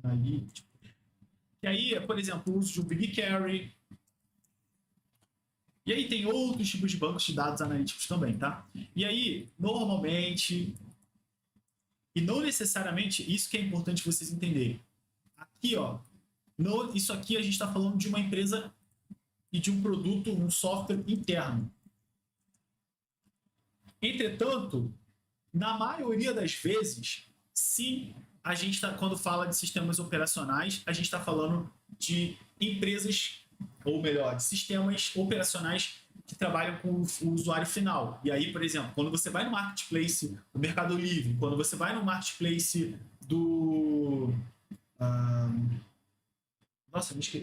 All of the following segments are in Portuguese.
analítico. E aí, por exemplo, o uso de um BigQuery. E aí tem outros tipos de bancos de dados analíticos também, tá? E aí, normalmente, e não necessariamente, isso que é importante vocês entenderem. Aqui, ó, isso aqui a gente está falando de uma empresa e de um produto, um software interno. Entretanto, na maioria das vezes, sim, a gente tá, quando fala de sistemas operacionais, a gente está falando de empresas, ou melhor, de sistemas operacionais que trabalham com o usuário final. E aí, por exemplo, quando você vai no marketplace do Mercado Livre, quando você vai no marketplace do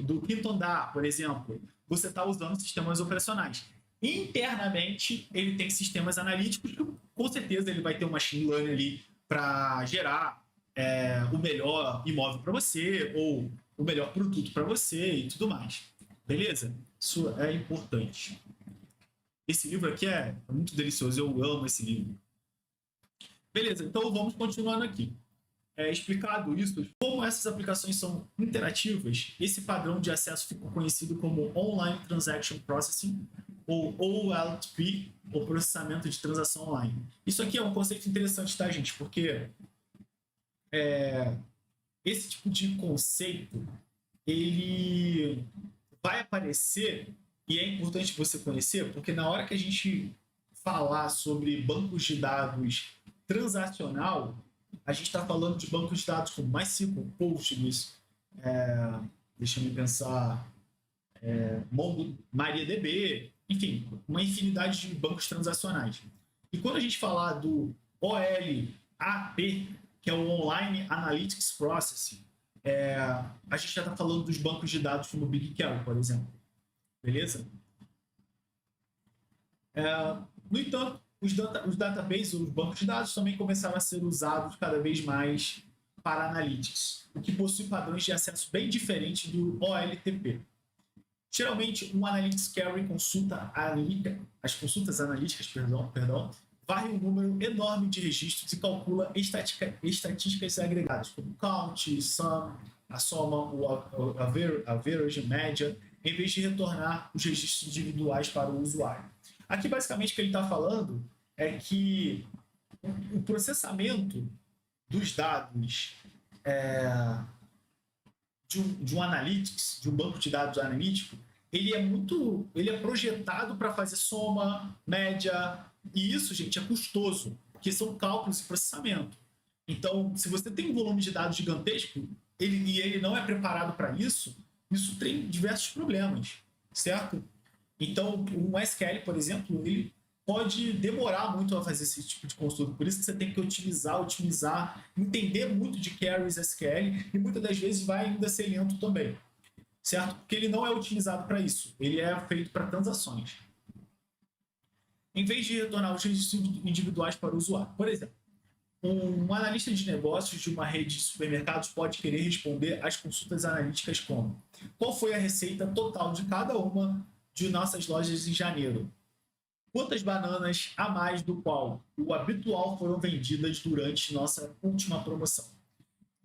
do quinto andar, por exemplo, você está usando sistemas operacionais. Internamente, ele tem sistemas analíticos que, com certeza, ele vai ter um machine learning ali para gerar o melhor imóvel para você ou o melhor produto para você e tudo mais. Beleza? Isso é importante. Esse livro aqui é muito delicioso, eu amo esse livro. Beleza, então vamos continuando aqui. Explicado isso, como essas aplicações são interativas, esse padrão de acesso ficou conhecido como Online Transaction Processing, ou OLTP, ou processamento de transação online. Isso aqui é um conceito interessante, tá, gente? Porque esse tipo de conceito, ele vai aparecer, e é importante você conhecer, porque na hora que a gente falar sobre bancos de dados transacional, a gente está falando de bancos de dados como MySQL, Postgres, deixa eu pensar, MariaDB, enfim, uma infinidade de bancos transacionais. E quando a gente falar do OLAP, que é o Online Analytics Processing, a gente já está falando dos bancos de dados como o BigQuery, por exemplo. Beleza? No entanto, os databases, os bancos de dados, também começaram a ser usados cada vez mais para analytics, o que possui padrões de acesso bem diferentes do OLTP. Geralmente, um Analytics Query as consultas analíticas, varre um número enorme de registros e calcula estatísticas agregadas, como count, sum, a soma, o average, média, em vez de retornar os registros individuais para o usuário. Aqui, basicamente, o que ele está falando é que o processamento dos dados de um analytics, de um banco de dados analítico, ele é projetado para fazer soma, média, e isso, gente, é custoso, porque são cálculos e processamento. Então, se você tem um volume de dados gigantesco e ele não é preparado para isso tem diversos problemas, certo? Então, um SQL, por exemplo, ele pode demorar muito a fazer esse tipo de consulta. Por isso que você tem que otimizar, entender muito de queries SQL e muitas das vezes vai ainda ser lento também, certo? Porque ele não é utilizado para isso. Ele é feito para transações. Em vez de retornar os registros individuais para o usuário. Por exemplo, um analista de negócios de uma rede de supermercados pode querer responder às consultas analíticas como: qual foi a receita total de cada uma de nossas lojas em janeiro? Quantas bananas a mais do qual o habitual foram vendidas durante nossa última promoção?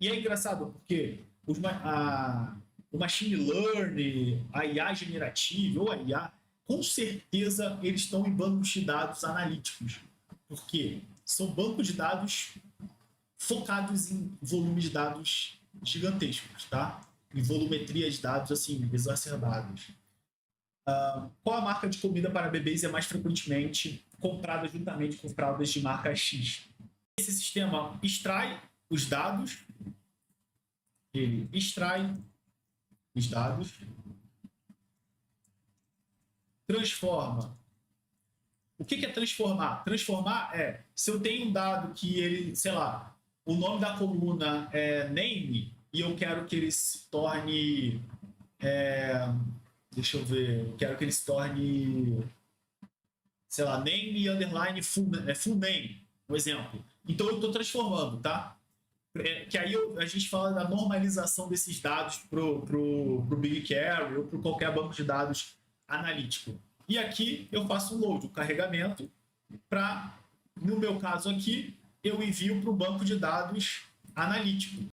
E é engraçado porque o machine learning, a IA generativa ou a IA, com certeza eles estão em bancos de dados analíticos, porque são bancos de dados focados em volume de dados gigantescos, tá? Em volumetria de dados assim exacerbados. Qual a marca de comida para bebês é mais frequentemente comprada juntamente com fraldas de marca X? Esse sistema extrai os dados, ele extrai os dados, transforma. O que é transformar? Transformar é, se eu tenho um dado que ele, sei lá, o nome da coluna é name e eu quero que ele se torne deixa eu ver, quero que ele se torne, sei lá, name underline full name, um exemplo. Então eu estou transformando, tá? Que aí a gente fala da normalização desses dados pro BigQuery ou para qualquer banco de dados analítico. E aqui eu faço um load, um carregamento, para, no meu caso aqui, eu envio para o banco de dados analítico.